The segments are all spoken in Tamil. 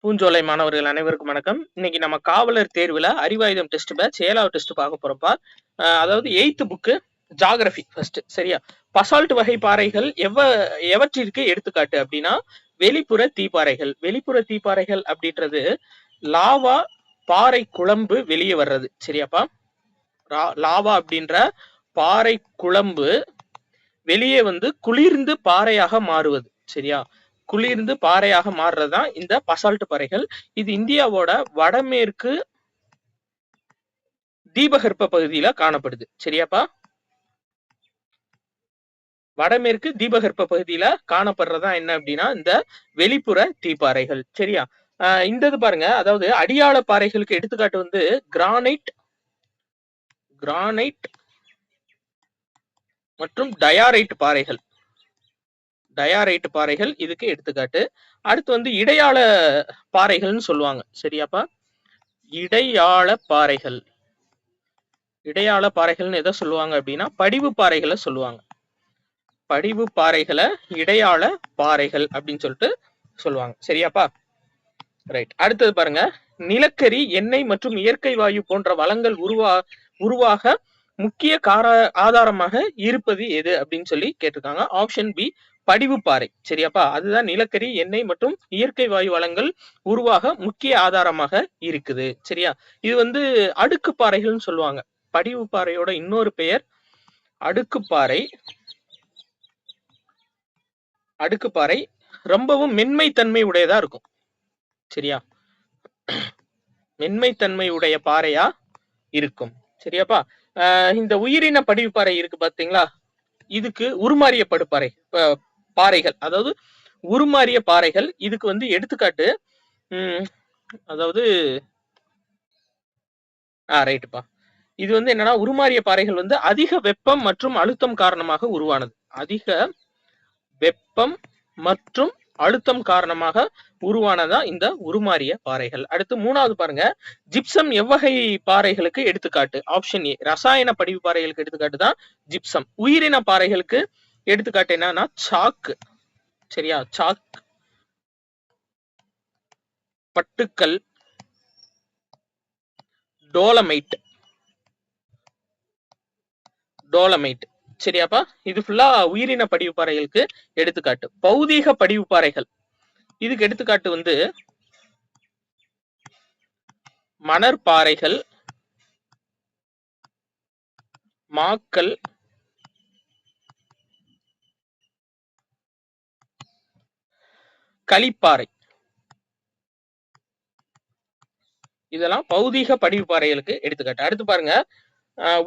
பூஞ்சோலை மாணவர்கள் அனைவருக்கும் வணக்கம். இன்னைக்கு நம்ம காவலர் தேர்வுல அறிவாயுதம் டெஸ்ட் பேட்ச் 7வது டெஸ்ட் பார்க்க போறப்பா. அதாவது 8th புக்கு ஜியோகிராஃபி ஃபர்ஸ்ட். சரியா? பசால்ட் வகை பாறைகள் எவற்றிற்கு எடுத்துக்காட்டு அப்படின்னா வெளிப்புற தீப்பாறைகள். வெளிப்புற தீப்பாறைகள் அப்படின்றது லாவா பாறை குழம்பு வெளியே வர்றது. சரியாப்பா? லாவா அப்படின்ற பாறை குழம்பு வெளியே வந்து குளிர்ந்து பாறையாக மாறுவது. சரியா? குளிர்ந்து பாறையாக மாறுறதுதான் இந்த பசால்ட் பாறைகள். இது இந்தியாவோட வடமேற்கு தீபகற்ப பகுதியில காணப்படுது. சரியாப்பா? வடமேற்கு தீபகற்ப பகுதியில காணப்படுறதா என்ன அப்படின்னா இந்த வெளிப்புற தீப்பாறைகள். சரியா? இந்த இது பாருங்க, அதாவது அடியாள பாறைகளுக்கு எடுத்துக்காட்டு வந்து கிரானைட் மற்றும் டயாரைட் பாறைகள். டயாரைட் பாறைகள் இதுக்கு எடுத்துக்காட்டு. அடுத்து வந்து இடையாள பாறைகள்னு சொல்லுவாங்க. சரியாப்பா? இடையாள பாறைகள். இடையாள பாறைகள்னு எதை சொல்லுவாங்க அப்படின்னா படிவு பாறைகளை சொல்லுவாங்க. படிவு பாறைகளை இடையாள பாறைகள் அப்படின்னு சொல்லிட்டு சொல்லுவாங்க. சரியாப்பா? ரைட். அடுத்தது பாருங்க, நிலக்கரி, எண்ணெய் மற்றும் இயற்கை வாயு போன்ற வளங்கள் உருவாக முக்கிய ஆதாரமாக இருப்பது எது அப்படின்னு சொல்லி கேட்டிருக்காங்க. ஆப்ஷன் பி படிவு பாறை. சரியாப்பா? அதுதான் நிலக்கரி, எண்ணெய் மற்றும் இயற்கை வாயு வளங்கள் உருவாக முக்கிய ஆதாரமாக இருக்குது. சரியா? இது வந்து அடுக்கு பாறைகள்னு சொல்லுவாங்க. படிவு பாறையோட இன்னொரு பெயர் அடுக்குப்பாறை. அடுக்குப்பாறை ரொம்பவும் மென்மைத்தன்மை உடையதா இருக்கும். சரியா? மென்மைத்தன்மை உடைய பாறையா இருக்கும். சரியாப்பா? இந்த உயிரின படிவுப்பாறை இருக்கு பாத்தீங்களா, இதுக்கு உருமாறிய படுப்பாறை பாறைகள், அதாவது உருமாறிய பாறைகள். இதுக்கு வந்து எடுத்துக்காட்டு அதாவது ரைட்டுப்பா. இது வந்து என்னன்னா, உருமாறிய பாறைகள் வந்து அதிக வெப்பம் மற்றும் அழுத்தம் காரணமாக உருவானது. அதிக வெப்பம் மற்றும் அழுத்தம் காரணமாக உருவானதா இந்த உருமாறிய பாறைகள். அடுத்து 3வது பாருங்க, ஜிப்சம் எவ்வகை பாறைகளுக்கு எடுத்துக்காட்டு? ஆப்ஷன் ஏ ரசாயன படிவு பாறைகளுக்கு எடுத்துக்காட்டு தான் ஜிப்சம். உயிரின பாறைகளுக்கு எடுத்துக்காட்டு என்னன்னா சாக்கு. சரியா? சாக், பட்டுக்கல், டோலமைட். சரியாப்பா? இது ஃபுல்லா உயிரின படிவு பாறைகளுக்கு எடுத்துக்காட்டு. பௌதீக படிவு பாறைகள் இதுக்கு எடுத்துக்காட்டு வந்து மணற்பாறைகள், மாக்கல், களிப்பாறை. இதெல்லாம் பௌதீக படிவு பாறைகளுக்கு எடுத்துக்காட்டு. அடுத்து பாருங்க,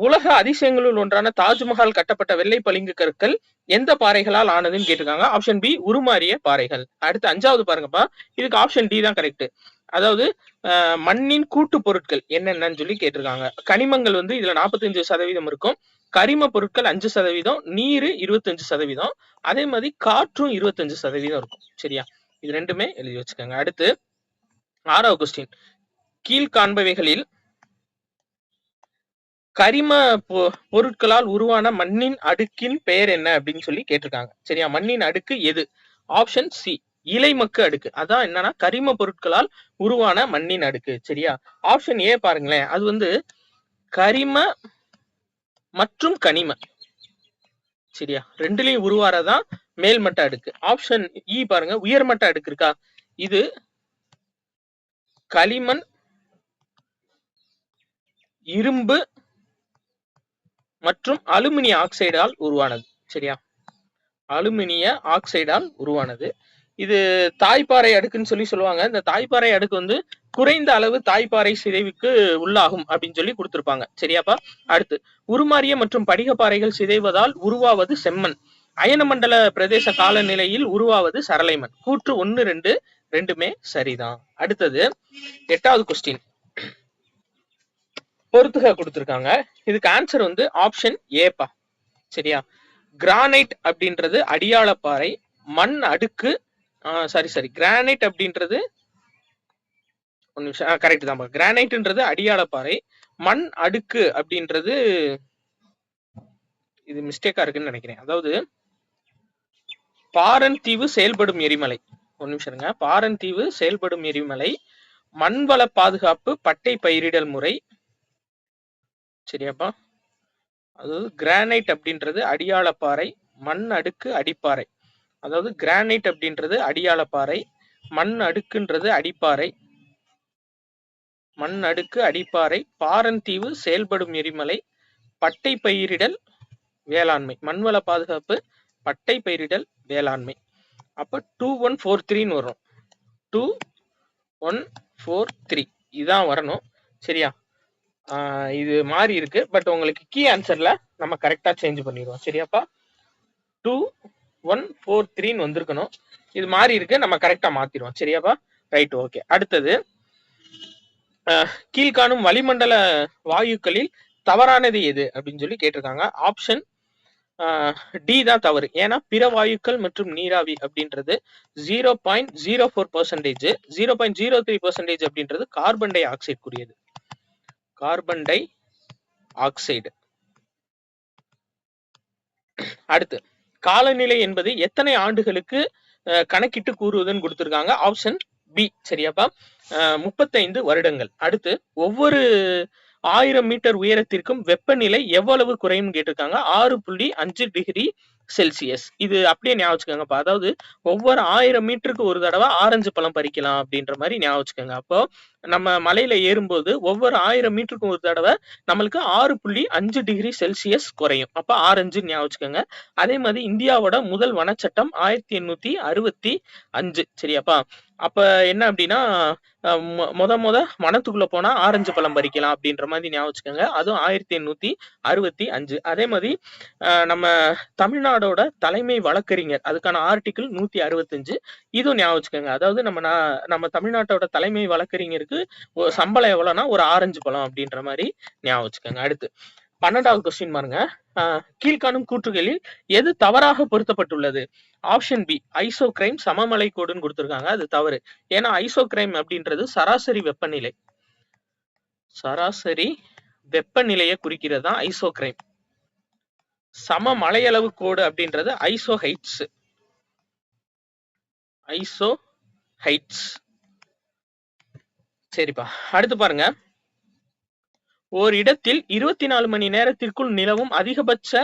உலக அதிசயங்களுள் ஒன்றான தாஜ்மஹால் கட்டப்பட்ட வெள்ளை பளிங்கு கற்கள் எந்த பாறைகளால் ஆனதுன்னு கேட்டிருக்காங்க. ஆப்ஷன் பி உருமாறிய பாறைகள். அடுத்து 5வது பாருங்கப்பா, இதுக்கு ஆப்ஷன் டி தான் கரெக்ட். அதாவது மண்ணின் கூட்டு பொருட்கள் என்னென்னு சொல்லி கேட்டிருக்காங்க. கனிமங்கள் வந்து இதுல 45% இருக்கும், கரிம பொருட்கள் 5%, நீர் 25%, அதே மாதிரி காற்றும் 25% இருக்கும். சரியா? இது ரெண்டுமே எழுதி வச்சுக்கோங்க. அடுத்து 6வது கொஸ்டின், கீழ்காண்பவைகளில் கரிம பொருட்களால் உருவான மண்ணின் அடுக்கின் பெயர் என்ன அப்படின்னு சொல்லி கேட்டிருக்காங்க. சரியா? மண்ணின் அடுக்கு எது? ஆப்ஷன் சி இலைமக்கு அடுக்கு. அதான் என்னன்னா கரிம பொருட்களால் உருவான மண்ணின் அடுக்கு. சரியா? ஆப்ஷன் ஏ பாருங்களேன், அது வந்து கரிம மற்றும் கனிம. சரியா? ரெண்டுலயும் உருவாறதான் மேல்மட்ட அடுக்கு. ஆப்ஷன் இ பாருங்க, உயர்மட்ட அடுக்கு இருக்கா, இது களிமண், இரும்பு மற்றும் அலுமினிய ஆக்சைடால் உருவானது. சரியா? அலுமினிய ஆக்சைடால் உருவானது. இது தாய்ப்பாறை அடுக்குன்னு சொல்லி சொல்லுவாங்க. இந்த தாய்ப்பாறை அடுக்கு வந்து குறைந்த அளவு தாய்ப்பாறை சிதைவுக்கு உள்ளாகும் அப்படின்னு சொல்லி கொடுத்திருப்பாங்க. சரியாப்பா? அடுத்து உருமாறிய மற்றும் படிகப்பாறைகள் சிதைவதால் உருவாவது செம்மண். அயனமண்டல பிரதேச காலநிலையில் உருவாவது சரளைமண். கூற்று 1, 2 ரெண்டுமே சரிதான். அடுத்தது 8வது கொஸ்டின், பொறுத்துக கொடுத்திருக்காங்க. இதுக்கு ஆன்சர் வந்து ஆப்ஷன் ஏப்பா. சரியா? கிரானைட் அப்படின்றது அடியாள பாறை, மண் அடுக்கு கிரானைட் அப்படின்றது கரெக்ட் தான். கிரானைட்ன்றது அடியாள பாறை, மண் அடுக்கு அப்படின்றது இது மிஸ்டேக்கா இருக்குன்னு நினைக்கிறேன். அதாவது பாரன் தீவு செயல்படும் எரிமலை. ஒரு நிமிஷம் இருங்க. பாரந்தீவு செயல்படும் எரிமலை, மண்வள பாதுகாப்பு பட்டை பயிரிடல் முறை. சரியாப்பா? அதாவது கிரானைட் அப்படின்றது அடியாளப்பாறை, மண் அடுக்கு அடிப்பாறை. அதாவது கிரானைட் அப்படின்றது அடியாளப்பாறை, மண் அடுக்குன்றது அடிப்பாறை, மண் அடுக்கு அடிப்பாறை, பாரந்தீவு செயல்படும் எரிமலை, பட்டை பயிரிடல் வேளாண்மை, மண்வள பாதுகாப்பு பட்டை பயிரிடல் வேளாண்மை. அப்ப 2143 வரும். 2143 இதான் வரணும். சரியா? இது மாறி இருக்கு, பட் உங்களுக்கு கீ ஆன்சர்ல நம்ம கரெக்டா சேஞ்ச் பண்ணிடுவோம். சரியாப்பா? 2143 வந்திருக்கணும். இது மாறி இருக்கு, நம்ம கரெக்டா மாத்திடுவோம். சரியாப்பா? Right, okay. அடுத்தது, கீழ்காணும் வளிமண்டல வாயுக்களில் தவறானது எது அப்படின்னு சொல்லி கேட்டிருக்காங்க. ஆப்ஷன் டி தான் தவறு. ஏன்னா பிற வாயுக்கள் மற்றும் நீராவி அப்படின்றது 0.04%, 0.03% அப்படின்றது கார்பன் டை ஆக்சைடு கூறியது. Carbon di oxide. அடுத்து, காலநிலை என்பது எத்தனை ஆண்டுகளுக்கு கணக்கிட்டு கூறுவதுன்னு கொடுத்திருக்காங்க. Option B. சரியாப்பா? 35 வருடங்கள். அடுத்து, ஒவ்வொரு 1000 மீட்டர் உயரத்திற்கும் வெப்பநிலை எவ்வளவு குறையும் கேட்டிருக்காங்க. 6.5 டிகிரி செல்சியஸ். இது அப்படியே ஞாபகம் வச்சுக்கோங்கப்பா. அதாவது ஒவ்வொரு 1000 மீட்டருக்கு ஒரு தடவை ஆரஞ்சு பழம் பறிக்கலாம் அப்படின்ற மாதிரி ஞாபகம் வச்சுக்கோங்க. அப்போ நம்ம மலையில ஏறும்போது ஒவ்வொரு 1000 மீட்டருக்கும் ஒரு தடவை நம்மளுக்கு 6.5 டிகிரி செல்சியஸ் குறையும். அப்ப ஆரஞ்சு ஞாபகம் வச்சுக்கோங்க. அதே மாதிரி இந்தியாவோட முதல் வனச்சட்டம் 1865. சரியாப்பா? அப்ப என்ன அப்படின்னா, முத வனத்துக்குள்ள போனா ஆரஞ்சு பழம் பறிக்கலாம் அப்படின்ற மாதிரி ஞாபகம் வச்சுக்கோங்க. அதுவும் 1865. அதே மாதிரி நம்ம தமிழ்நாடோட தலைமை வழக்கறிஞர், அதுக்கான ஆர்டிகிள் 165. இதுவும் ஞாபகம் வச்சுக்கோங்க. அதாவது நம்ம தமிழ்நாட்டோட தலைமை வழக்கறிஞருக்கு சம்பளம் எவ்வளவுனா ஒரு ஆரஞ்சு பழம் அப்படின்ற மாதிரி ஞாபகம் வச்சுக்கோங்க. அடுத்து 12வது கொஸ்டின் பாருங்க. கீழ்காணும் கூற்றுகளில் எது தவறாக பொருத்தப்பட்டுள்ளது? Option B. ஐசோகிரைம் சமமலை கோடுன்னு கொடுத்திருக்காங்க. அது தவறு. ஏன்னா ஐசோகிரைம் அப்படின்றது சராசரி வெப்பநிலை, சராசரி வெப்பநிலையை குறிக்கிறது தான் ஐசோகிரைம். சம மலையளவு கோடு அப்படின்றது ஐசோஹைட்ஸ். ஐசோஹைட்ஸ். சரிப்பா? அடுத்து பாருங்க. ஓர் இடத்தில் 24 மணி நேரத்திற்குள் நிலவும் அதிகபட்ச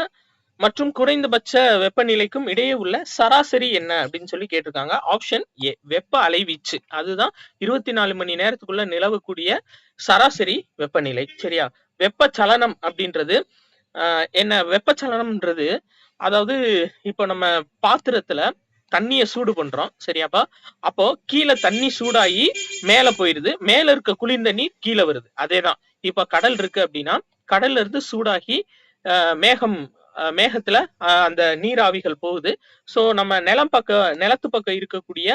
மற்றும் குறைந்தபட்ச வெப்பநிலைக்கும் இடையே உள்ள சராசரி என்ன அப்படின்னு சொல்லி கேட்டிருக்காங்க. Option A. வெப்ப அலைவீச்சு. அதுதான் 24 மணி நேரத்துக்குள்ள நிலவக்கூடிய சராசரி வெப்பநிலை. சரியா? வெப்பச்சலனம் அப்படின்றது என்ன? வெப்பச்சலனம்ன்றது அதாவது இப்போ நம்ம பாத்திரத்துல தண்ணிய சூடு பண்றோம். சரியாப்பா? அப்போ கீழே தண்ணி சூடாகி மேல போயிருது, மேல இருக்க குளிர்ந்த நீர் கீழே வருது. அதேதான். இப்ப கடல் இருக்கு அப்படின்னா கடல்ல இருந்து சூடாகி மேகத்துல அந்த நீராவிகள் போகுது. சோ நம்ம நிலத்து பக்கம் இருக்கக்கூடிய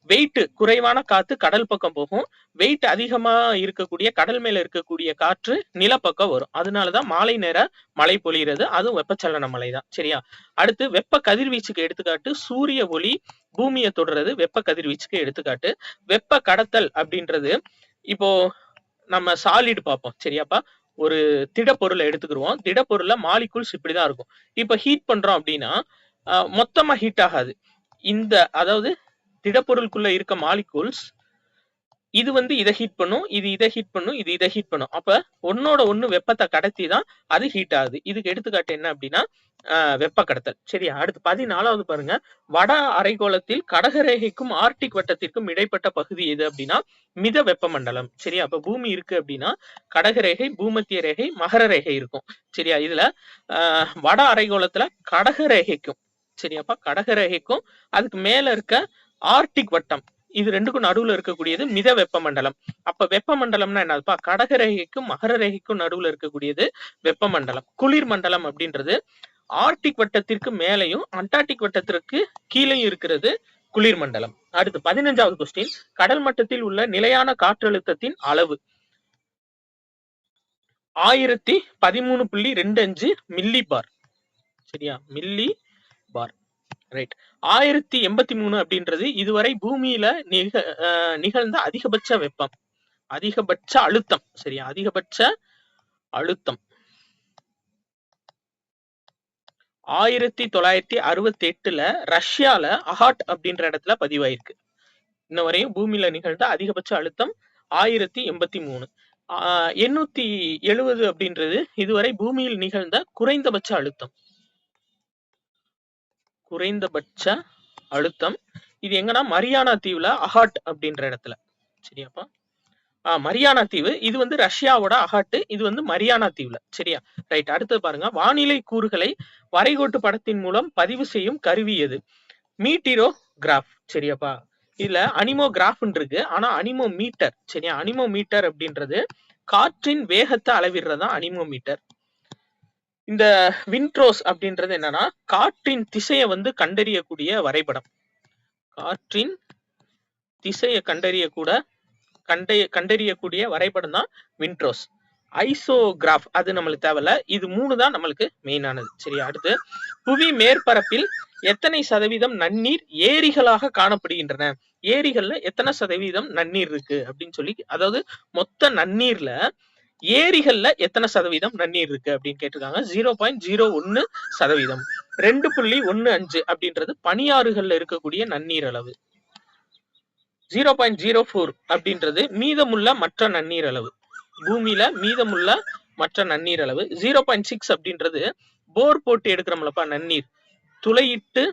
வெயிட் குறைவான காத்து கடல் பக்கம் போகும், வெயிட் அதிகமா இருக்கக்கூடிய கடல் மேல இருக்கக்கூடிய காற்று நிலப்பக்கம் வரும். அதனாலதான் மாலை நேர மழை பொழிகிறது. அதுவும் வெப்பச்சலன மழை தான். சரியா? அடுத்து, வெப்ப கதிர்வீச்சுக்கு எடுத்துக்காட்டு சூரிய ஒளி பூமியை தொடுறது வெப்ப கதிர்வீச்சுக்கு எடுத்துக்காட்டு. வெப்ப கடத்தல் அப்படின்றது இப்போ நம்ம சாலிட் பார்ப்போம். சரியாப்பா? ஒரு திடப்பொருளை எடுத்துக்கிடுவோம். திடப்பொருள்ல மாலிகூல்ஸ் இப்படிதான் இருக்கும். இப்ப ஹீட் பண்றோம் அப்படின்னா மொத்தமா ஹீட் ஆகாது. அதாவது திடப்பொருளுக்குள்ள இருக்க மாலிகூல்ஸ் இது இதை ஹீட் பண்ணும், இது இதை ஹீட் பண்ணும், இது இதை ஹீட் பண்ணும். அப்ப ஒன்னோட ஒண்ணு வெப்பத்தை கடத்தி தான் அது ஹீட் ஆகுது. இதுக்கு எடுத்துக்காட்டு என்ன அப்படின்னா வெப்ப கடத்தல். சரியா? அடுத்து 14வது பாருங்க. வட அரைக்கோளத்தில் கடகரேகைக்கும் ஆர்டிக் வட்டத்திற்கும் இடைப்பட்ட பகுதி எது அப்படின்னா மித வெப்பமண்டலம். சரியா? அப்ப பூமி இருக்கு அப்படின்னா கடகரேகை, பூமத்திய ரேகை, மகர ரேகை இருக்கும். சரியா? இதுல வட அரைக்கோளத்துல கடகரேகைக்கும், சரியாப்பா, கடகரேகைக்கும் அதுக்கு மேல இருக்க ஆர்டிக் வட்டம், இது ரெண்டுக்கும் நடுவுல இருக்கக்கூடியது மித வெப்பமண்டலம். அப்ப வெப்பமண்டலம்னா என்னதுப்பா? கடகரேகைக்கும் மகர ரேகைக்கும் நடுவுல இருக்கக்கூடியது வெப்பமண்டலம். குளிர் மண்டலம் அப்படின்றது ஆர்டிக் வட்டத்திற்கு மேலையும் அண்டார்டிக் வட்டத்திற்கு கீழையும் இருக்கிறது குளிர் மண்டலம். அடுத்து 15வது கொஸ்டின். கடல் மட்டத்தில் உள்ள நிலையான காற்றழுத்தத்தின் அளவு 1013.25 மில்லி பார். சரியா? மில்லி பார். ரைட். 1083 அப்படின்றது இதுவரை பூமியில நிகழ்ந்த அதிகபட்ச வெப்பம், அதிகபட்ச அழுத்தம். சரியா? அதிகபட்ச அழுத்தம் 1968ல ரஷ்யால அஹாட் அப்படின்ற இடத்துல பதிவாயிருக்கு. இன்ன வரையும் பூமியில நிகழ்ந்த அதிகபட்ச அழுத்தம் 1083. 870 அப்படின்றது இதுவரை பூமியில் நிகழ்ந்த குறைந்தபட்ச அழுத்தம். குறைந்தபட்ச அழுத்தம் இது எங்கன்னா மரியானா தீவுல அகாட் அப்படின்ற இடத்துல. சரியாப்பா? மரியானா தீவு இது வந்து ரஷ்யாவோட அகாட்டு, இது வந்து மரியானா தீவுல. சரியா? ரைட். அடுத்து பாருங்க, வானிலை கூறுகளை வரைகோட்டு படத்தின் மூலம் பதிவு செய்யும் கருவி எது? மீட்டிரோகிராஃப். சரியாப்பா? இதுல அனிமோகிராஃப் இருக்கு, ஆனா அனிமோமீட்டர். சரியா? அனிமோமீட்டர் அப்படின்றது காற்றின் வேகத்தை அளவிடுறதா அனிமோமீட்டர். இந்த விண்ட்ரோஸ் அப்படின்றது என்னன்னா காற்றின் திசையை வந்து கண்டறியக்கூடிய வரைபடம். காற்றின் திசையை கண்டறியக்கூடிய வரைபடம் தான் விண்ட்ரோஸ். ஐசோகிராஃப் அது நம்மளுக்கு தேவையில்ல. இது 3 தான் நம்மளுக்கு மெயினானது. சரியா? அடுத்து, புவி மேற்பரப்பில் எத்தனை சதவீதம் நன்னீர் ஏரிகளாக காணப்படுகின்றன? ஏரிகள்ல எத்தனை சதவீதம் நன்னீர் இருக்கு அப்படின்னு சொல்லி, அதாவது மொத்த நன்னீர்ல ஏரிகள்ல எத்தனை சதவீதம் நன்னீர் இருக்கு அப்படின்னு கேட்டிருக்காங்க. 0.01%. 2.15 அப்படின்றது பனியாறுகள்ல இருக்கக்கூடிய நன்னீர் அளவு. 0.04 அப்படின்றது மீதமுள்ள மற்ற நன்னீர் அளவு. பூமியில மீதமுள்ள மற்ற நன்னீர் அளவு. 0.6 அப்படின்றது போர் போட்டு எடுக்கிறோம்லப்பா நன்னீர், துளையிட்டு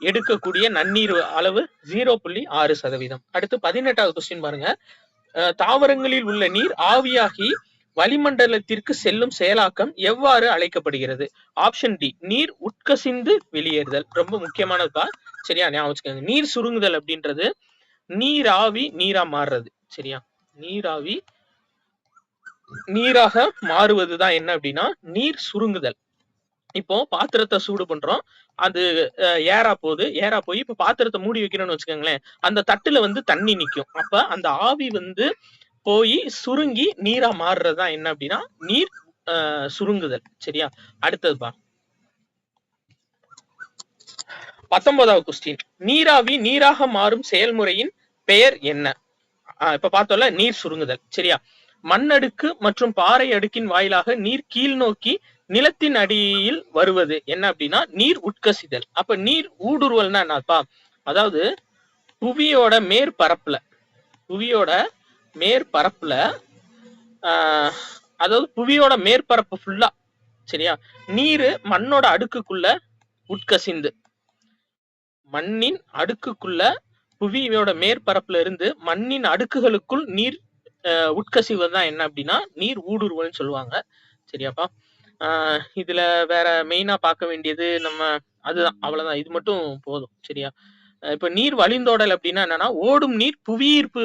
எடுக்கக்கூடிய நன்னீர் அளவு 0.6%. அடுத்து 18வது கொஸ்டின் பாருங்க. தாவரங்களில் உள்ள நீர் ஆவியாகி வளிமண்டலத்திற்கு செல்லும் செயலாக்கம் எவ்வாறு அழைக்கப்படுகிறது? ஆப்ஷன் டி, நீர் உட்கசிந்து வெளியேறுதல். ரொம்ப முக்கியமானதுப்பா. சரியா? ஞாபகம் வச்சுக்கோங்க. நீர் சுருங்குதல் அப்படின்றது நீராவி நீரா மாறுறது. சரியா? நீராவி நீராக மாறுவதுதான் என்ன அப்படின்னா நீர் சுருங்குதல். இப்போ பாத்திரத்தை சூடு பண்றோம், அது ஏரா போய் இப்ப பாத்திரத்தை மூடி வைக்கிறோம்னு வச்சுக்கோங்களேன், அந்த தட்டுல வந்து தண்ணி நிக்கும். அப்ப அந்த ஆவி வந்து போய் சுருங்கி நீரா மாறுறதுதான் என்ன அப்படின்னா நீர் சுருங்குதல். சரியா? அடுத்ததுப்பா 19வது கொஸ்டின். நீராவி நீராக மாறும் செயல்முறையின் பெயர் என்ன? இப்ப பார்த்தோம்ல நீர் சுருங்குதல். சரியா? மண்ணடுக்கு மற்றும் பாறை அடுக்கின் வாயிலாக நீர் கீழ் நோக்கி நிலத்தின் அடியில் வருவது என்ன அப்படின்னா நீர் உட்கசிதல். அப்ப நீர் ஊடுருவல்னா என்னப்பா? அதாவது புவியோட மேற்பரப்புல அதாவது புவியோட மேற்பரப்பு ஃபுல்லா, சரியா, நீர் மண்ணோட அடுக்குக்குள்ள உட்கசிந்து, மண்ணின் அடுக்குக்குள்ள புவியோட மேற்பரப்புல இருந்து மண்ணின் அடுக்குகளுக்குள் நீர் உட்கசிவதுதான் என்ன அப்படின்னா நீர் ஊடுருவல்னு சொல்லுவாங்க. சரியாப்பா? இதுல வேற மெயினா பார்க்க வேண்டியது நம்ம அதுதான், அவ்வளவுதான். இது மட்டும் போதும். சரியா? இப்ப நீர் வழிந்தோடல் அப்படின்னா என்னன்னா ஓடும் நீர் புவியீர்ப்பு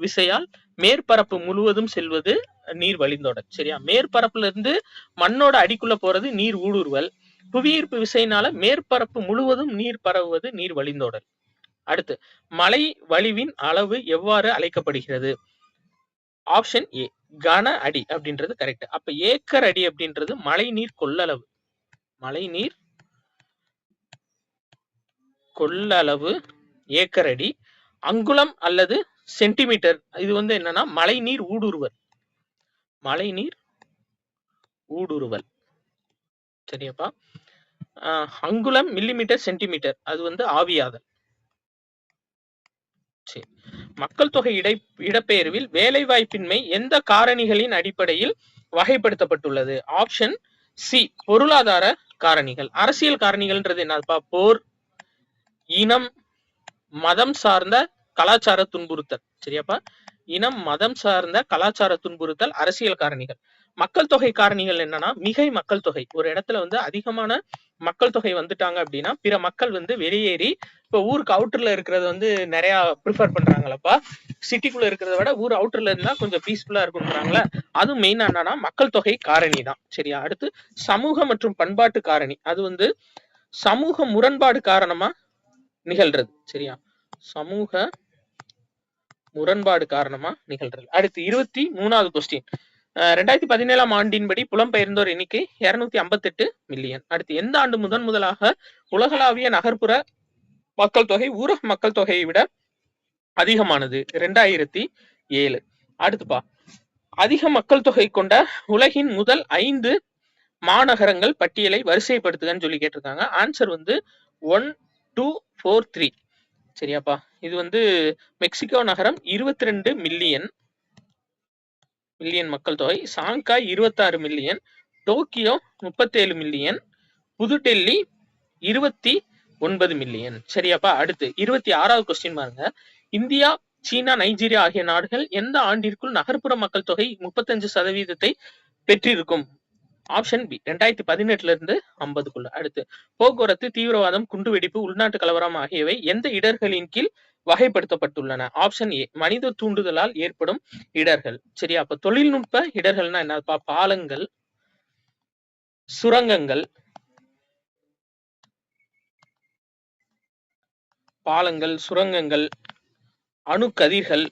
விசையால் மேற்பரப்பு முழுவதும் செல்வது நீர் வழிந்தோடல். சரியா? மேற்பரப்புல இருந்து மண்ணோட அடிக்குள்ள போறது நீர் ஊடுருவல். புவியீர்ப்பு விசையினால மேற்பரப்பு முழுவதும் நீர் பரவுவது நீர் வழிந்தோடல். அடுத்து, மழை வழிவின் அளவு எவ்வாறு அழைக்கப்படுகிறது? ஆப்ஷன் ஏ, கன அடி அப்படின்றது கரெக்ட். அப்ப ஏக்கர் அடி அப்படின்றது மழை நீர் கொள்ளளவு. மழை நீர் கொள்ளளவு ஏக்கர் அடி. அங்குலம் அல்லது சென்டிமீட்டர் இது வந்து என்னன்னா மழை நீர் ஊடுருவல். மழை நீர் ஊடுருவல். சரியாப்பா? அங்குலம், மில்லிமீட்டர், சென்டிமீட்டர் அது வந்து ஆவியாதல். சரி. மக்கள் தொகை இடப்பெயர்வில் வேலைவாய்ப்பின்மை எந்த காரணிகளின் அடிப்படையில் வகைப்படுத்தப்பட்டுள்ளது? ஆப்ஷன் சி, பொருளாதார காரணிகள். அரசியல் காரணிகள்ன்றது என்னப்பா? போர், இனம், மதம் சார்ந்த கலாச்சார துன்புறுத்தல். சரியாப்பா? இனம், மதம் சார்ந்த கலாச்சார துன்புறுத்தல் அரசியல் காரணிகள். மக்கள் தொகை காரணிகள் என்னன்னா மிகை மக்கள் தொகை. ஒரு இடத்துல வந்து அதிகமான மக்கள் தொகை வந்துட்டாங்க அப்படின்னா பிற மக்கள் வந்து வெளியேறி, இப்ப ஊருக்கு அவுட்டர்ல இருக்கிறது வந்து நிறைய ப்ரிஃபர் பண்றாங்களப்பா. சிட்டிக்குள்ள இருக்கிறத விட ஊர் அவுட்டர்ல இருந்தா கொஞ்சம் பீஸ்ஃபுல்லா இருக்குன்றாங்களா, அது மெயினா என்னன்னா மக்கள் தொகை காரணி தான். சரியா? அடுத்து, சமூக மற்றும் பண்பாட்டு காரணி. அது வந்து சமூக முரண்பாடு காரணமா நிகழ்றது. சரியா? சமூக முரண்பாடு காரணமா நிகழ்றது. அடுத்து 23வது கொஸ்டின். 2017ஆம் ஆண்டின்படி புலம்பெயர்ந்தோர் எண்ணிக்கை 258 மில்லியன். அடுத்து, எந்த ஆண்டு முதலாக உலகளாவிய நகர்ப்புற மக்கள் தொகை ஊரக மக்கள் தொகையை விட அதிகமானது? 2007. அடுத்துப்பா, அதிக மக்கள் தொகை கொண்ட உலகின் முதல் 5 மாநகரங்கள் பட்டியலை வரிசைப்படுத்துகன்னு சொல்லி கேட்டிருக்காங்க. ஆன்சர் வந்து 1, 2, 4, 3. சரியாப்பா? இது வந்து மெக்சிகோ நகரம் 22 மில்லியன் மக்கள் தொகை. சாங்காய் 26 மில்லியன், டோக்கியோ 37 மில்லியன், புதுடெல்லி 29 மில்லியன். சரியாப்பா? அடுத்து 26வது கொஸ்டின் பாருங்க. இந்தியா, சீனா, நைஜீரியா ஆகிய நாடுகள் எந்த ஆண்டிற்குள் நகர்ப்புற மக்கள் தொகை 35% பெற்றிருக்கும்? ஆப்ஷன் பி 2018 இருந்து 50க்குள்ள. அடுத்து போக்குவரத்து, தீவிரவாதம், குண்டுவெடிப்பு, உள்நாட்டு கலவரம் ஆகியவை எந்த இடர்களின் கீழ் வகைப்படுத்தப்பட்டுள்ளன? ஆப்ஷன் ஏ மனித தூண்டுதலால் ஏற்படும் இடர்கள். சரியா? அப்ப தொழில்நுட்ப இடர்கள்னா என்னப்பா? பாலங்கள், சுரங்கங்கள், அணுக்கதிர்கள்,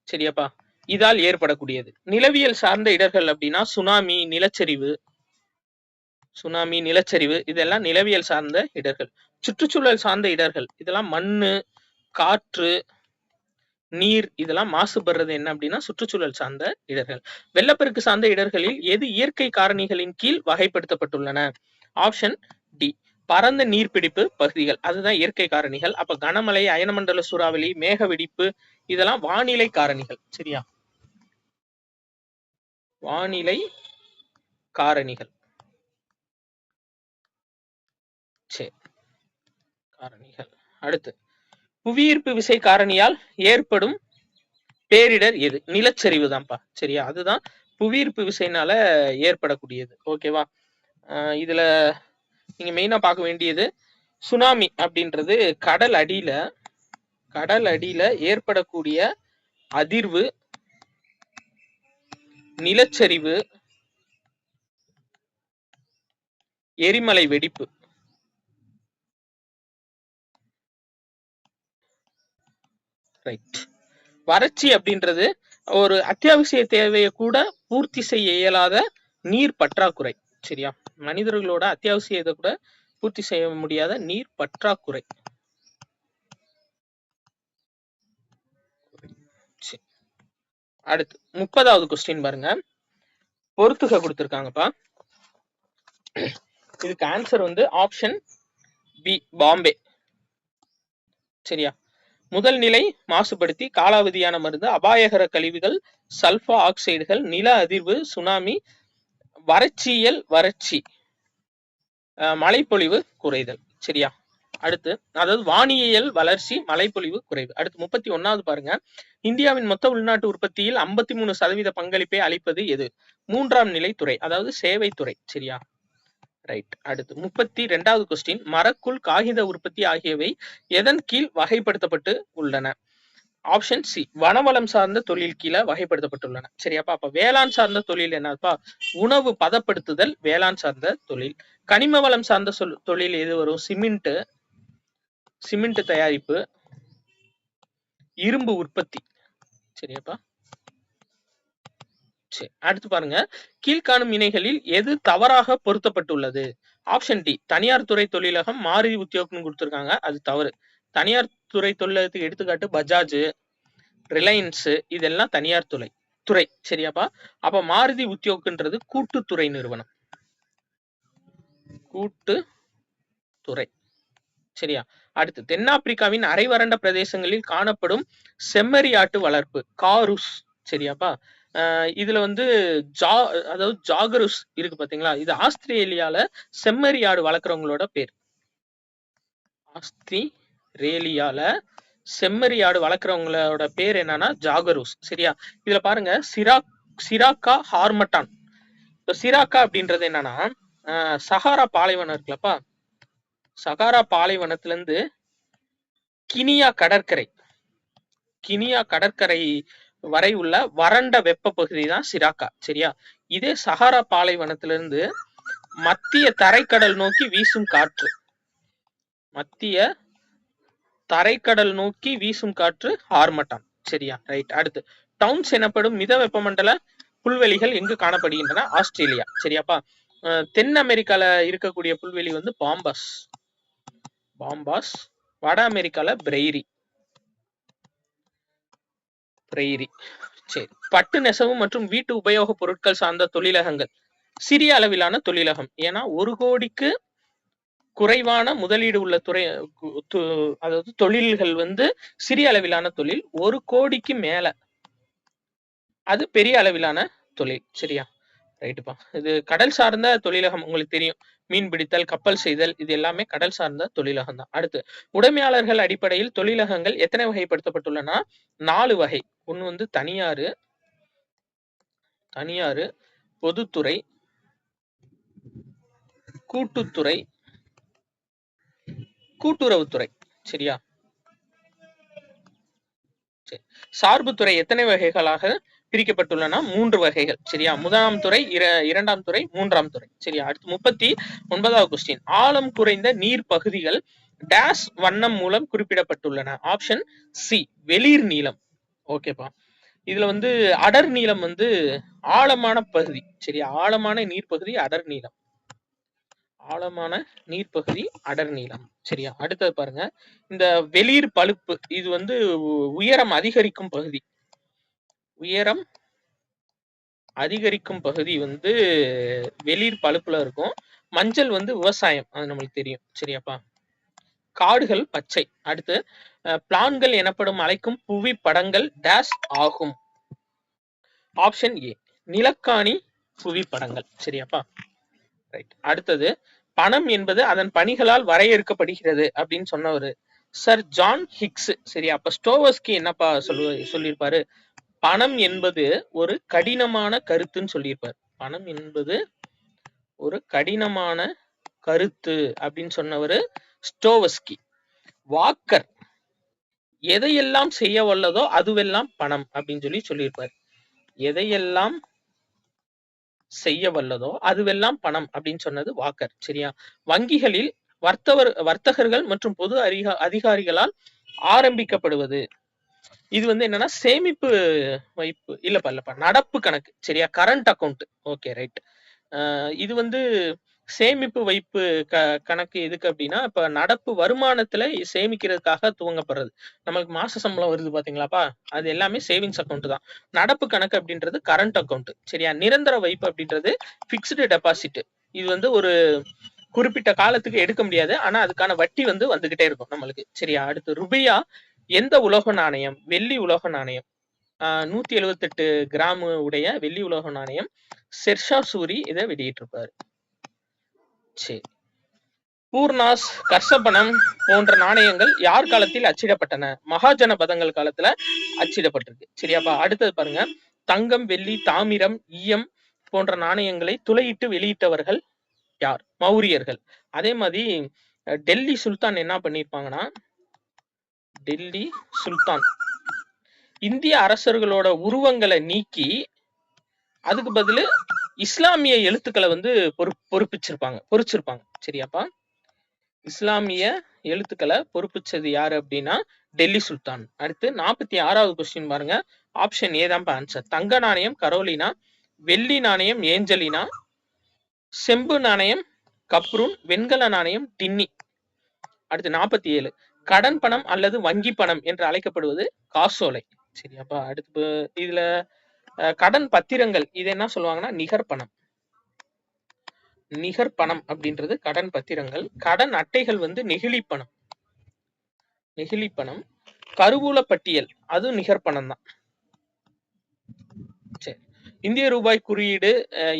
சரியாப்பா? இதால் ஏற்படக்கூடியது. நிலவியல் சார்ந்த இடர்கள் அப்படின்னா சுனாமி, நிலச்சரிவு இதெல்லாம் நிலவியல் சார்ந்த இடர்கள். சுற்றுச்சூழல் சார்ந்த இடர்கள் இதெல்லாம் மண்ணு, காற்று, நீர் இதெல்லாம் மாசுபடுறது என்ன அப்படின்னா சுற்றுச்சூழல் சார்ந்த இடர்கள். வெள்ளப்பெருக்கு சார்ந்த இடர்களில் எது இயற்கை காரணிகளின் கீழ் வகைப்படுத்தப்பட்டுள்ளன? ஆப்ஷன் டி பரந்த நீர்பிடிப்பு பகுதிகள், அதுதான் இயற்கை காரணிகள். அப்ப கனமழை, அயனமண்டல சூறாவளி, மேக வெடிப்பு இதெல்லாம் வானிலை காரணிகள். சரியா? வானிலை காரணிகள். சரி, காரணிகள். அடுத்து புவியீர்ப்பு விசை காரணியால் ஏற்படும் பேரிடர் எது? நிலச்சரிவு தான்ப்பா. சரியா? அதுதான் புவியீர்ப்பு விசைனால ஏற்படக்கூடியது. ஓகேவா? இதுல நீங்க மெயினா பார்க்க வேண்டியது சுனாமி அப்படின்றது கடல் அடியில ஏற்படக்கூடிய அதிர்வு, நிலச்சரிவு, எரிமலை வெடிப்பு. ரைட். வறட்சி அப்படின்றது ஒரு அத்தியாவசிய தேவையை கூட பூர்த்தி செய்ய இயலாத நீர் பற்றாக்குறை. சரியா? மனிதர்களோட அத்தியாவசியத்தை கூட பூர்த்தி செய்ய முடியாத நீர் பற்றாக்குறை. அடுத்து 30வது கொஸ்டின் பாருங்க. பொறுத்துக கொடுத்திருக்காங்கப்பா. இதுக்கு ஆன்சர் வந்து ஆப்ஷன் பி பாம்பே. சரியா? முதல் நிலை மாசுபடுத்தி, காலாவதியான மருந்து, அபாயகர கழிவுகள், சல்பா ஆக்சைடுகள், நில அதிர்வு, சுனாமி, வறட்சி, மழைப்பொழிவு குறைதல். சரியா? அடுத்து அதாவது வானியல் வளர்ச்சி, மழைப்பொழிவு குறைவு. அடுத்து 31வது பாருங்க. இந்தியாவின் மொத்த உள்நாட்டு உற்பத்தியில் 53% பங்களிப்பை அளிப்பது எது? 3ஆம் நிலை துறை, அதாவது சேவைத்துறை. சரியா? ரைட். அடுத்து 32வது கொஸ்டின். மரக்குள், காகித உற்பத்தி ஆகியவை எதன் கீழ் வகைப்படுத்தப்பட்டு உள்ளன? ஆப்ஷன் சி வனவளம் சார்ந்த தொழில் கீழே வகைப்படுத்தப்பட்டுள்ளன. சரியாப்பா? அப்ப வேளாண் சார்ந்த தொழில் என்னப்பா? உணவு பதப்படுத்துதல் வேளாண் சார்ந்த தொழில். கனிம வளம் சார்ந்த தொழில் எது வரும்? சிமெண்ட் தயாரிப்பு, இரும்பு உற்பத்தி. சரியாப்பா? சரி, அடுத்து பாருங்க. கீழ்காணும் இணைகளில் எது தவறாக பொருத்தப்பட்டுள்ளது? ஆப்ஷன் டி தனியார் துறை தொழிலகம், மாருதி உத்தியோகம் கொடுத்திருக்காங்க, அது தவறு. தனியார் துறை தொழிலகத்துக்கு எடுத்துக்காட்டு பஜாஜ், ரிலையன்ஸ் இதெல்லாம் தனியார் துறை. சரியாப்பா? அப்ப மாருதி உத்தியோகன்றது கூட்டுத்துறை நிறுவனம், கூட்டுத்துறை. சரியா? அடுத்து தென்னாப்பிரிக்காவின் அரைவறண்ட பிரதேசங்களில் காணப்படும் செம்மறி ஆட்டு வளர்ப்பு காருஸ். சரியாப்பா? இதுல வந்து அதாவது ஜாகருஸ் இருக்கு பாத்தீங்களா? இது ஆஸ்திரேலியால செம்மறி ஆடு வளர்க்குறவங்களோட பேர். ஆஸ்திரேலியால செம்மறி ஆடு வளர்க்குறவங்களோட பேர் என்னன்னா ஜாகருஸ். சரியா? இதுல பாருங்க சிராக்கா ஹார்மட்டான். சிராக்கா அப்படின்றது என்னன்னா சஹாரா பாலைவனம் இருக்குல்லப்பா, சஹாரா பாலைவனத்துல இருந்து கினியா கடற்கரை வரை உள்ள வறண்ட வெப்ப பகுதி தான் சிராக்கா. சரியா? இதே சஹாரா பாலைவனத்திலிருந்து மத்திய தரைக்கடல் நோக்கி வீசும் காற்று ஹார்மட்டான். சரியா? ரைட். அடுத்து டவுன்ஸ் எனப்படும் மித வெப்பமண்டல புல்வெளிகள் எங்கு காணப்படுகின்றன? ஆஸ்திரேலியா. சரியாப்பா? தென் அமெரிக்கால இருக்கக்கூடிய புல்வெளி வந்து பாம்பாஸ். வட அமெரிக்கால பிரெய்ரி. சரி. பட்டு நெசவு மற்றும் வீட்டு உபயோக பொருட்கள் சார்ந்த தொழிலகங்கள் சிறிய அளவிலான தொழிலகம். ஏன்னா 1 கோடிக்கு குறைவான முதலீடு உள்ள துறை அதாவது தொழில்கள் வந்து சிறிய அளவிலான தொழில். 1 கோடிக்கு மேல அது பெரிய அளவிலான தொழில். சரியா? ரைட்டுப்பா. இது கடல் சார்ந்த தொழிலகம் உங்களுக்கு தெரியும். மீன் பிடித்தல், கப்பல் செய்தல் இது எல்லாமே கடல் சார்ந்த தொழிலகம் தான். அடுத்து உடைமையாளர்கள் அடிப்படையில் தொழிலகங்கள் எத்தனை வகைப்படுத்தப்பட்டுள்ளன? 4 வகை. ஒண்ணு வந்து தனியாறு, பொதுத்துறை, கூட்டுத்துறை, கூட்டுறவுத்துறை. சரியா? சரி. சார்புத்துறை எத்தனை வகைகளாக பிரிக்கப்பட்டுள்ளன? 3 வகைகள். சரியா? 1ஆம் துறை, 2ஆம் துறை, 3ஆம் துறை. சரியா? அடுத்து 39வது கொஸ்டின். ஆழம் குறைந்த நீர் பகுதிகள் டேஷ் வண்ணம் மூலம் குறிப்பிடப்பட்டுள்ளன. ஆப்ஷன் சி வெளிர் நீலம். ஓகேப்பா. இதுல வந்து அடர் நீலம் வந்து ஆழமான பகுதி. சரியா? ஆழமான நீர்ப்பகுதி அடர் நீலம். ஆழமான நீர்ப்பகுதி அடர் நீலம். சரியா? அடுத்தது பாருங்க. இந்த வெளிர் பழுப்பு இது வந்து உயரம் அதிகரிக்கும் பகுதி. உயரம் அதிகரிக்கும் பகுதி வந்து வெளிர் பழுப்புல இருக்கும். மஞ்சள் வந்து விவசாயம், அது நம்மளுக்கு தெரியும். சரியாப்பா? காடுகள் பச்சை. அடுத்து பிளான்கள் எனப்படும் அழைக்கும் புவி படங்கள் டேஷ் ஆகும். ஆப்ஷன் ஏ நிலக்காணி புவி படங்கள். சரியாப்பா? ரைட். அடுத்தது பணம் என்பது அதன் பணிகளால் வரையறுக்கப்படுகிறது அப்படின்னு சொன்னவர் சர் ஜான் ஹிக்ஸ். சரியா? அப்ப ஸ்டோவஸ்கி என்னப்பா சொல்லியிருப்பாரு? பணம் என்பது ஒரு கடினமான கருத்துன்னு சொல்லியிருப்பார். பணம் என்பது ஒரு கடினமான கருத்து அப்படின்னு சொன்னவர் ஸ்டோவஸ்கி. வாக்கர் எதையெல்லாம் செய்ய வல்லதோ அதுவெல்லாம் பணம் அப்படின்னு சொல்லியிருப்பார். எதையெல்லாம் செய்ய வல்லதோ அதுவெல்லாம் பணம் அப்படின்னு சொன்னது வாக்கர். சரியா? வங்கிகளில் வர்த்தகர்கள் மற்றும் பொது அதிகாரிகளால் ஆரம்பிக்கப்படுவது. இது வந்து என்னன்னா சேமிப்பு வைப்பு இல்லப்பா நடப்பு கணக்கு. சரியா? Current account. Okay right. இது வந்து சேமிப்பு வைப்பு கணக்கு எதுக்கு அப்படின்னா இப்ப நடப்பு வருமானத்துல சேமிக்கிறதுக்காக துவங்கப்படுறது. நமக்கு மாச சம்பளம் வருது பாத்தீங்களாப்பா, அது எல்லாமே சேவிங்ஸ் அக்கௌண்ட் தான். நடப்பு கணக்கு அப்படின்றது கரண்ட் அக்கௌண்ட். சரியா? நிரந்தர வைப்பு அப்படின்றது பிக்ஸ்டு டெபாசிட். இது வந்து ஒரு குறிப்பிட்ட காலத்துக்கு எடுக்க முடியாது, ஆனா அதுக்கான வட்டி வந்து வந்துகிட்டே இருக்கும் நம்மளுக்கு. சரியா? அடுத்து ருபியா எந்த உலோக நாணயம்? வெள்ளி உலோக நாணயம். 178 கிராம் உடைய வெள்ளி உலோக நாணயம். ஷெர்ஷா சூரி இதை வெளியிட்டிருப்பாரு. சரி. பூர்ணாஸ், கர்ஷபணம் போன்ற நாணயங்கள் யார் காலத்தில் அச்சிடப்பட்டன? மகாஜனபதங்கள் காலத்துல அச்சிடப்பட்டிருக்கு. சரியாப்பா? அடுத்தது பாருங்க. தங்கம், வெள்ளி, தாமிரம், ஈயம் போன்ற நாணயங்களை துளையிட்டு வெளியிட்டவர்கள் யார்? மௌரியர்கள். அதே மாதிரி டெல்லி சுல்தான் என்ன பண்ணிருப்பாங்கன்னா, டெல்லி சுல்தான் இந்திய அரசர்களோட உருவங்களை நீக்கி அதுக்கு பதிலு இஸ்லாமிய எழுத்துக்களை வந்து பொறிச்சிருப்பாங்க. சரியாப்பா? இஸ்லாமிய எழுத்துக்களை பொறுப்பிச்சது யாரு அப்படின்னா டெல்லி சுல்தான். அடுத்து 46வது கொஸ்டின் பாருங்க. ஆப்ஷன் ஏ தான் ஆன்சர். தங்க நாணயம் கரோலினா, வெள்ளி நாணயம் ஏஞ்சலினா, செம்பு நாணயம் கப்ரூன், வெண்கல நாணயம் டின்னி. அடுத்து 47 கடன் பணம் அல்லது வங்கி பணம் என்று அழைக்கப்படுவது காசோலை. சரியாப்பா? அடுத்து இதுல கடன் பத்திரங்கள் இது என்ன சொல்லுவாங்கன்னா நிகர்பணம். நிகர்பணம் அப்படின்றது கடன் பத்திரங்கள். கடன் அட்டைகள் வந்து நெகிழி பணம். கருவூல பட்டியல் அது நிகர்பணம் தான். சரி. இந்திய ரூபாய் குறியீடு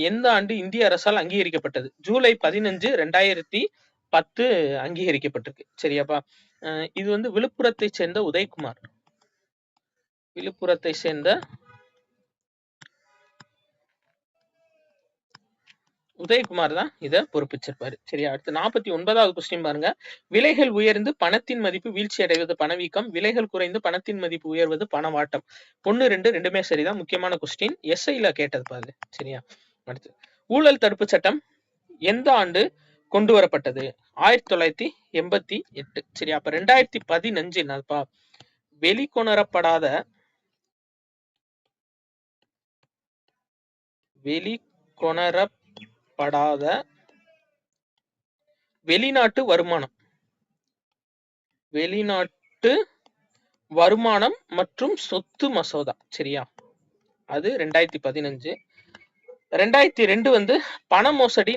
எந்த ஆண்டு இந்திய அரசால் அங்கீகரிக்கப்பட்டது? ஜூலை 15, 2010 அங்கீகரிக்கப்பட்டிருக்கு. சரியாப்பா? இது வந்து விழுப்புரத்தை சேர்ந்த உதயகுமார். விழுப்புரத்தை சேர்ந்த உதயகுமார் தான் இதை பொறுப்பிச்சிருப்பாரு. சரியா? அடுத்து 49வது கொஸ்டின் பாருங்க. விலைகள் உயர்ந்து பணத்தின் மதிப்பு வீழ்ச்சி அடைவது பணவீக்கம், விலைகள் குறைந்து பணத்தின் மதிப்பு உயர்வது பணவாட்டம். 1, 2 ரெண்டுமே சரிதான். முக்கியமான கொஸ்டின். எஸ்ஐல கேட்டது பாரு. சரியா? அடுத்து ஊழல் தடுப்பு சட்டம் எந்த ஆண்டு கொண்டு வரப்பட்டது? 1988. சரியா? அப்ப 2015 என்னப்பா? வெளிக்கொணரப்படாத வெளிநாட்டு வருமானம் மற்றும் சொத்து மசோதா. சரியா? அது 2015. 2002 வந்து பண மோசடி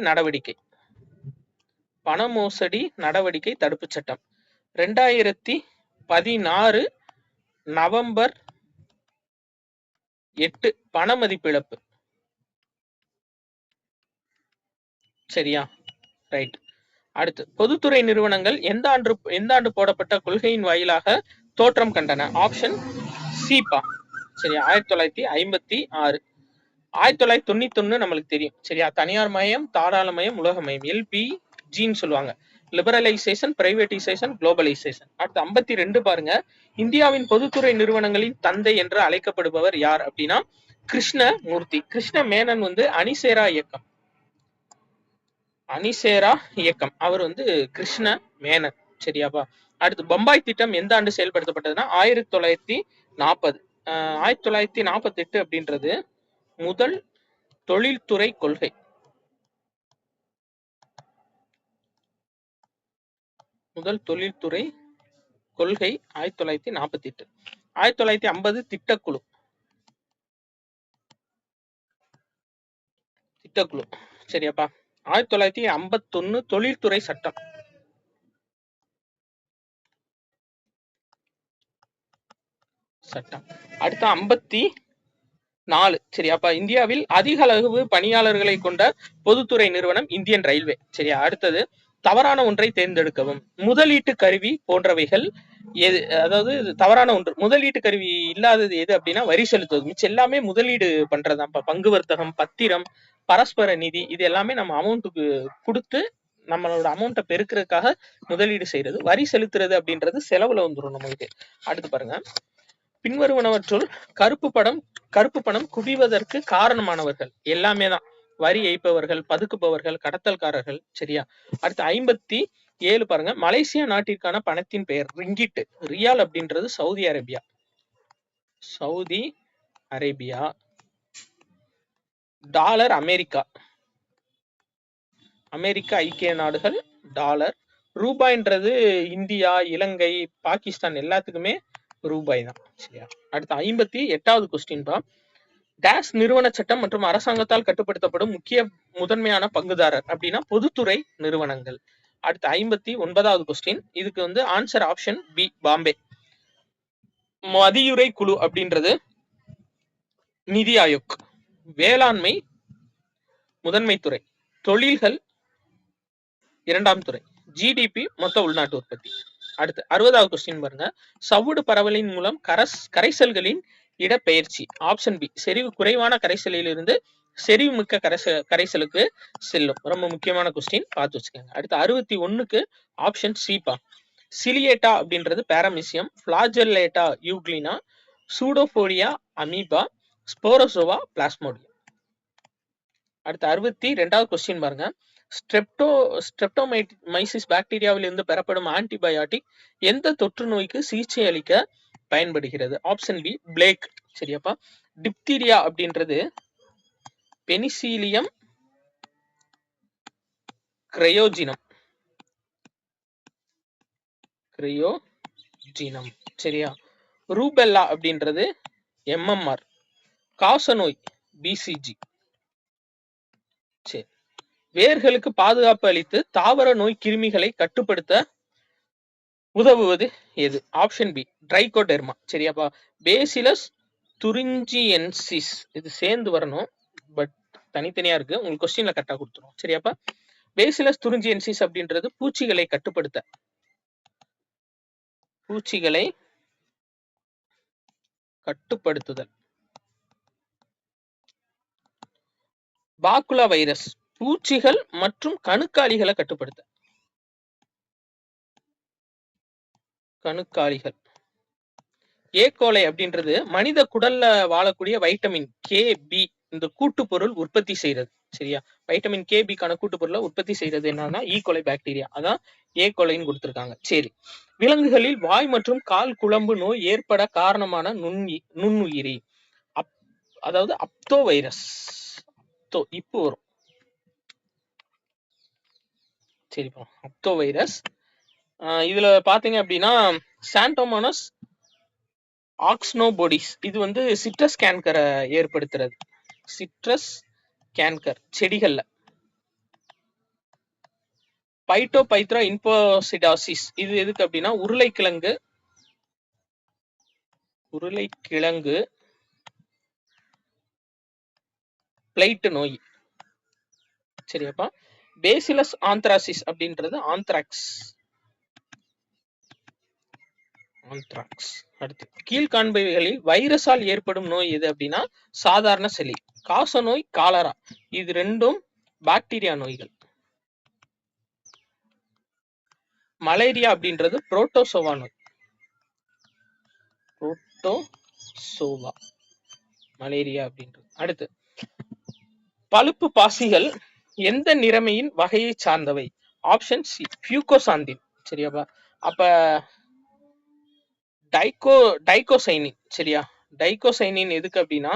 நடவடிக்கை தடுப்பு சட்டம். 2016 நவம்பர் 8 பண மதிப்பு இழப்பு. சரியா? ரைட். அடுத்து பொதுத்துறை நிறுவனங்கள் எந்த ஆண்டு போடப்பட்ட கொள்கையின் வாயிலாக தோற்றம் கண்டன? ஆப்ஷன் சிபா. சரியா? 1956. 1991 நம்மளுக்கு தெரியும். சரியா? தனியார் மயம், தாராளமயம், உலகமயம், LPGன்னு சொல்லுவாங்க. Liberalisation, privatisation, globalisation. அடுத்து 52 பாருங்க. இந்தியாவின் பொதுத்துறை நிறுவனங்களின் தந்தை என்று அழைக்கப்படுபவர் யார் அப்படின்னா கிருஷ்ணமூர்த்தி. கிருஷ்ண மேனன் வந்து அணிசேரா இயக்கம் அவர் வந்து கிருஷ்ண மேனன். சரியாப்பா? அடுத்து பம்பாய் திட்டம் எந்த ஆண்டு செயல்படுத்தப்பட்டதுன்னா 1940. 1948 அப்படின்றது முதல் தொழில்துறை கொள்கை. முதல் தொழில்துறை கொள்கை 1948. 1950 திட்டக்குழு. சரியாப்பா? 1951 தொழில்துறை சட்டம். அடுத்த 54. சரியாப்பா? இந்தியாவில் அதிக அளவு பணியாளர்களை கொண்ட பொதுத்துறை நிறுவனம் இந்தியன் ரயில்வே. சரியா? அடுத்தது தவறான ஒன்றை தேர்ந்தெடுக்கவும். முதலீட்டு கருவி போன்றவைகள் எது? அதாவது தவறான ஒன்று. முதலீட்டு கருவி இல்லாதது எது அப்படின்னா வரி செலுத்துவது. மிச்சம் எல்லாமே முதலீடு பண்றதான்ப்பா. பங்கு வர்த்தகம், பத்திரம், பரஸ்பர நிதி, இது எல்லாமே நம்ம அமௌண்ட்டுக்கு கொடுத்து நம்மளோட அமௌண்ட்டை பெருக்கிறதுக்காக முதலீடு செய்யறது. வரி செலுத்துறது அப்படின்றது செலவுல வந்துடும் நம்மளுக்கு. அடுத்து பாருங்க. பின்வருவனவற்றுள் கருப்பு பணம் குவிவதற்கு காரணமானவர்கள் எல்லாமே தான் வரி ஏய்ப்பவர்கள், பதுக்குபவர்கள், கடத்தல்காரர்கள். சரியா? அடுத்து 57 பாருங்க. மலேசியா நாட்டிற்கான பணத்தின் பெயர் ரிங்கிட். ரியால் அப்படின்றது சவுதி அரேபியா. டாலர் அமெரிக்க ஐக்கிய நாடுகள் டாலர். ரூபாய்ன்றது இந்தியா, இலங்கை, பாகிஸ்தான் எல்லாத்துக்குமே ரூபாய் தான். சரியா? அடுத்து 58வது கொஸ்டின் பா. டேஷ் நிறுவன சட்டம் மற்றும் அரசாங்கத்தால் கட்டுப்படுத்தப்படும் முதன்மையான பங்குதாரர் அப்படின்னா பொதுத்துறை நிறுவனங்கள். அடுத்து 59வது கொஸ்டின். இதுக்கு வந்து ஆன்சர் ஆப்ஷன் பி, பாம்பே. மதியுரை குழு அப்படின்றது நிதி ஆயோக். வேளாண்மை முதன்மை துறை. தொழில்கள் இரண்டாம் துறை. ஜிடிபி மொத்த உள்நாட்டு உற்பத்தி. அடுத்து 60வது கொஸ்டின் பாருங்க. சவுடு பரவலின் மூலம் கரைசல்களின் இடப்பெயர்ச்சி. ஆப்ஷன் பி, செறிவு குறைவான கரைசலில் இருந்து செறிவு மிக்க கரைசலுக்கு செல்லும். ரொம்ப முக்கியமான கொஸ்டின், பார்த்து வச்சுக்கோங்க. அடுத்து 61க்கு ஆப்ஷன் சிபா. சிலியேட்டா அப்படின்றது பாராமிசியம், பிளாஜெல்லேட்டா யூக்ளினா, சூடோபோலியா அமீபா, ஸ்போரோசோவா பிளாஸ்மோடியம். அடுத்து 62வது கொஸ்டின் பாருங்க. ஸ்ட்ரெப்டோமைசிஸ் பாக்டீரியாவில் இருந்து பெறப்படும் ஆன்டிபயாட்டிக் எந்த தொற்று நோய்க்கு சிகிச்சை அளிக்க பயன்படுகிறது? Option B, plague. சரியாப்பா? டிப்தீரியா அப்படின்றது பெனிசிலியம் கிரையோஜினம். சரியா? ரூபெல்லா அப்படின்றது MMR. காசநோய் BCG. சரி. வேர்களுக்கு பாதுகாப்பு அளித்து தாவர நோய் கிருமிகளை கட்டுப்படுத்த உதவுவது எது? Option B, trichoderma. சரியாப்பா? Bacillus thuringiensis. இது சேர்ந்து வரணும், பட் தனித்தனியா இருக்கு. உங்களுக்கு கொஸ்டின்ல கரெக்டா கொடுத்துரும். சரியாப்பா? பேசிலஸ் துரிஞ்சியன்சிஸ் அப்படின்றது பூச்சிகளை கட்டுப்படுத்துதல். பாக்குலா வைரஸ் பூச்சிகள் மற்றும் கணுக்காலிகளை கட்டுப்படுத்த. ஏகோலை அப்படின்றது மனித குடல்ல வாழக்கூடிய வைட்டமின் KB இந்த கூட்டுப்பொருள் உற்பத்தி செய்யறது. சரியா? வைட்டமின் KB கான கூட்டுப்பொருளை உற்பத்தி செய்யறது என்னன்னா ஈகோலை பாக்டீரியா. அதான் ஏகோலைன்னு கொடுத்திருக்காங்க. சரி. விலங்குகளில் வாய் மற்றும் கால் குழம்பு நோய் ஏற்பட காரணமான நுண்ணுயிரி அதாவது அப்தோ வைரஸ். இப்போ வரும். சரிப்பா? அப்தோ வைரஸ். இதுல பாத்தீங்க அப்படின்னா சாண்டோமோனஸ் ஆக்ஸ்னோபோடிஸ் இது வந்து சிட்ரஸ் கேன்கரை ஏற்படுத்துறது. Citrus canker செடிகள்ல. பைட்டோபைத்ரா இன்போசிடாசிஸ் இது எதுக்கு அப்படின்னா உருளைக்கிழங்கு பிளைட் நோய். சரியாப்பா. பேசிலஸ் ஆந்த்ராசிஸ் அப்படின்றது ஆந்த்ராக்ஸ். அடுத்து கீழ்காண்பவைகளில் வைரஸால் ஏற்படும் நோய் எது அப்படின்னா சாதாரண சளி. காச நோய் காலரா இது ரெண்டும் பாக்டீரியா நோய்கள். மலேரியா அப்படின்றது புரோட்டோசோவா நோய். புரோட்டோசோவா மலேரியா அப்படின்றது. அடுத்து பழுப்பு பாசிகள் எந்த நிறமையின் வகையை சார்ந்தவை? Option C fucoxanthin. சரியாப்பா. அப்ப டைகோசைனின். சரியா. டைகோசைனின் எதுக்கு அப்படின்னா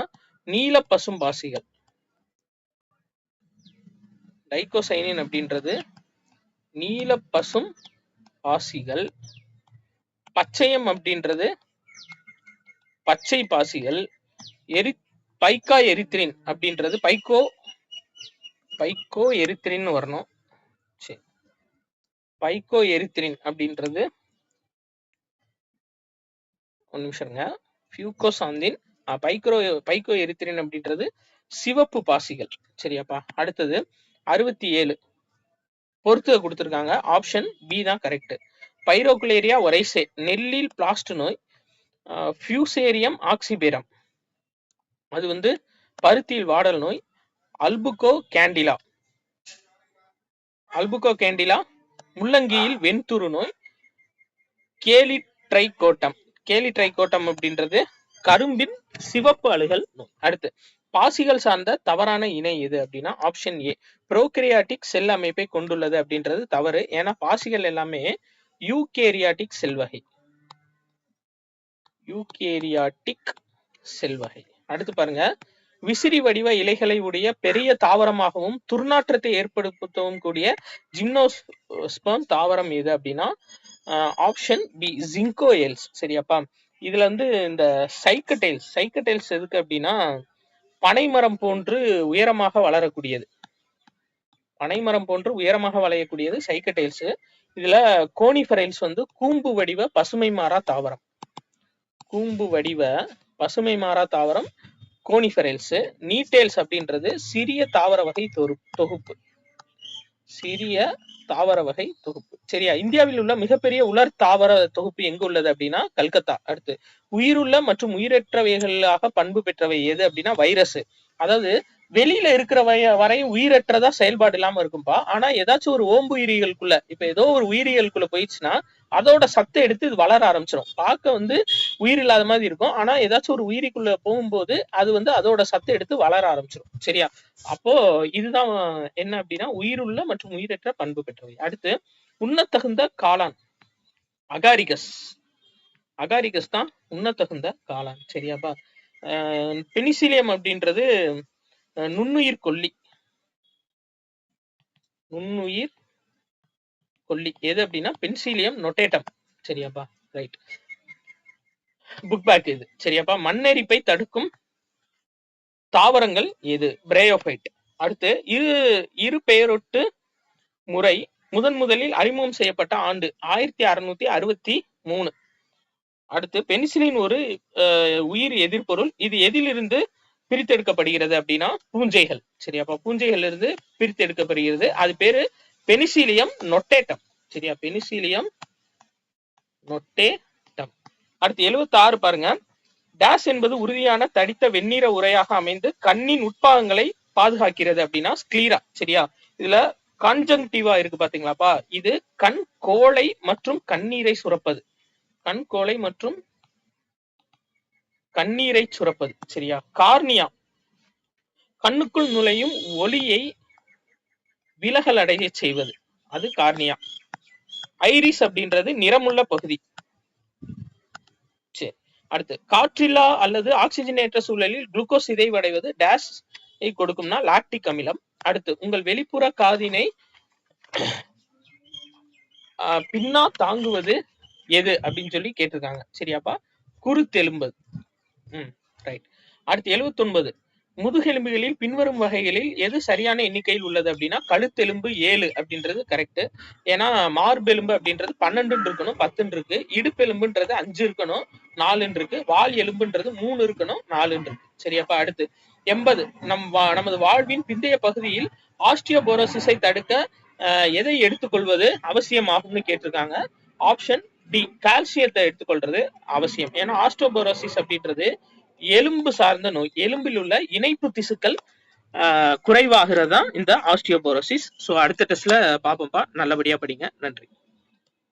நீல பசும் பாசிகள். டைகோசைனின் அப்படின்றது நீல பசும் பாசிகள். பச்சையம் அப்படின்றது பச்சை பாசிகள். பைக்கா எரித்ரின் அப்படின்றது பைக்கோ எரித்ரின் வரணும். சரி. பைக்கோ எரித்ரின் அப்படின்றது ஒரு நிமிஷம்ங்க. பியூகோசாந்தின் பைக்கோ எரித்ரின் அப்படின்றது சிவப்பு பாசிகள். சரியாப்பா. அடுத்தது 67 பொறுத்து கொடுத்திருக்காங்க. ஆப்ஷன் பி தான் கரெக்ட். பைரோகுலேரியா ஒரைசே நெல்லில் பிளாஸ்ட் நோய். ஃபியூசேரியம் ஆக்சிபேரம் அது பருத்தியில் வாடல் நோய். அல்புகோ கேண்டிலா முள்ளங்கியில் வெண்துரு நோய். கேலிட்ரைகோட்டம் அப்படின்றது கரும்பின் சிவப்பு அழுகல் நோய். அடுத்து பாசிகள் சார்ந்த தவறான இணை எது அப்படின்னா ஆப்ஷன் ஏ புரோகரியாட்டிக் செல் அமைப்பை கொண்டுள்ளது அப்படின்றது தவறு. ஏன்னா பாசிகள் எல்லாமே யூகேரியாட்டிக் செல் வகை. அடுத்து பாருங்க விசிறி வடிவ இலைகளை உடைய பெரிய தாவரமாகவும் துர்நாற்றத்தை ஏற்படுத்தவும் கூடிய ஜிம்னோஸ்பெர்ம் தாவரம் எது அப்படின்னா ஆப்ஷன் பி ஜிங்கோயல்ஸ். சரியாப்பா. இதுல இந்த சைக்கடைல்ஸ் எதுக்கு அப்படின்னா பனைமரம் போன்று உயரமாக வளையக்கூடியது சைக்கடைல்ஸ். இதுல கோனிஃபரைல்ஸ் கூம்பு வடிவ பசுமை மாறா தாவரம் கோனிஃபரைல்ஸ். நீட்டேல்ஸ் அப்படின்றது சிறிய தாவர வகை தொகுப்பு. சரியா. இந்தியாவில் உள்ள மிகப்பெரிய உலர் தாவர தொகுப்பு எங்கு உள்ளது அப்படின்னா கல்கத்தா. அடுத்து உயிருள்ள மற்றும் உயிரற்றவைகளாக பண்பு பெற்றவை எது அப்படின்னா வைரஸ். அதாவது வெளியில இருக்கிற வரை உயிரற்றதா செயல்பாடு இல்லாம இருக்கும்பா. ஆனா ஏதாச்சும் ஒரு ஓம்புயிரிகளுக்குள்ள இப்ப ஏதோ ஒரு உயிரியலுக்குள்ள போயிடுச்சுன்னா அதோட சத்தை எடுத்து இது வளர ஆரம்பிச்சிடும். பார்க்க உயிர் இல்லாத மாதிரி இருக்கும். ஆனா ஏதாச்சும் ஒரு உயிரிக்குள்ள போகும்போது அது அதோட சத்தை எடுத்து வளர ஆரம்பிச்சிடும். சரியா. அப்போ இதுதான் என்ன அப்படின்னா உயிருள்ள மற்றும் உயிரற்ற பண்பு பெற்றவை. அடுத்து உண்ணத்தகுந்த காளான் அகாரிகஸ் தான் உண்ணத்தகுந்த காளான். சரியாப்பா. பெனிசிலியம் அப்படின்றது நுண்ணுயிர் கொல்லி எது அப்படின்னா பென்சிலியம் நொட்டேட்டம். சரியாப்பா. ரைட். புக் பேக் இது. சரியாப்பா. மண்ணெரிப்பை தடுக்கும் தாவரங்கள் எது? பிரயோஃபைட். அடுத்து இரு பெயரொட்டு முறை முதலில் அறிமுகம் செய்யப்பட்ட ஆண்டு 1663. அடுத்து பெனிசிலின் ஒரு உயிர் எதிர்பொருள். இது எதிலிருந்து பிரித்தெடுக்கப்படுகிறது அப்படின்னா பூஞ்சைகள். சரியாப்பா. பூஞ்சைகள் இருந்து பிரித்தெடுக்கப்படுகிறது. அது பேரு பெனிசிலியம் நொட்டேட்டம். சரியா. பெனிசிலியம் நொட்டேட்டம். அடுத்து 76 பாருங்க. டேஷ் என்பது உறுதியான தடித்த வெண்ணிற உரையாக அமைந்து கண்ணின் உட்பாகங்களை பாதுகாக்கிறது அப்படின்னா ஸ்க்ளீரா. சரியா. இதுல கான்ஜங்டிவா இருக்கு பாத்தீங்களாப்பா. இது கண் கோளை மற்றும் கண்ணீரை சுரப்பது. சரியா. கார்னியா கண்ணுக்குள் நுழையும் ஒளியை விலகல் அடைய செய்வது. அது கார்னியா. ஐரிஸ் அப்படின்றது நிறமுள்ள பகுதி. சரி. அடுத்து காற்றில்லா அல்லது ஆக்சிஜனேற்ற சூழலில் குளுக்கோஸ் சிதைவடைவது டேஷ் கொடுக்கும்னா லாக்டிக் அமிலம். அடுத்து உங்கள் வெளிப்புற காதினை பின்னா தாங்குவது எது அப்படின்னு சொல்லி கேட்டிருக்காங்க. சரியாப்பா. குருத்தெலும்பு. ரைட். அடுத்து 79 முதுகெலும்புகளில் பின்வரும் வகைகளில் எது சரியான எண்ணிக்கையில் உள்ளது அப்படின்னா கழுத்தெலும்பு 7 அப்படின்றது கரெக்ட். ஏன்னா மார்பெலும்பு அப்படின்றது 12 இருக்கணும், 10 இருக்கு. இடுப்பெலும்புன்றது 5 இருக்கணும், 4 இருக்கு. வால் எலும்புன்றது 3 இருக்கணும், 4 இருக்கு. சரியாப்பா? அடுத்து 80 நமது வாழ்வின் பிந்தைய பகுதியில் ஆஸ்டியோபோரோசிஸை தடுக்க எதை எடுத்துக்கொள்வது அவசியமாகும்னு கேட்டிருக்காங்க. ஆப்ஷன் டி, கால்சியத்தை எடுத்துக்கொள்றது அவசியம். ஏன்னா ஆஸ்டியோபோரோசிஸ் அப்படின்றது எலும்பு சார்ந்த நோய். எலும்பில் உள்ள இணைப்பு திசுக்கள் குறைவாகிறது தான் இந்த ஆஸ்டியோபோரோசிஸ். ஸோ அடுத்த டெஸ்ட்ல பார்ப்போம்ப்பா. நல்லபடியா படிங்க. நன்றி.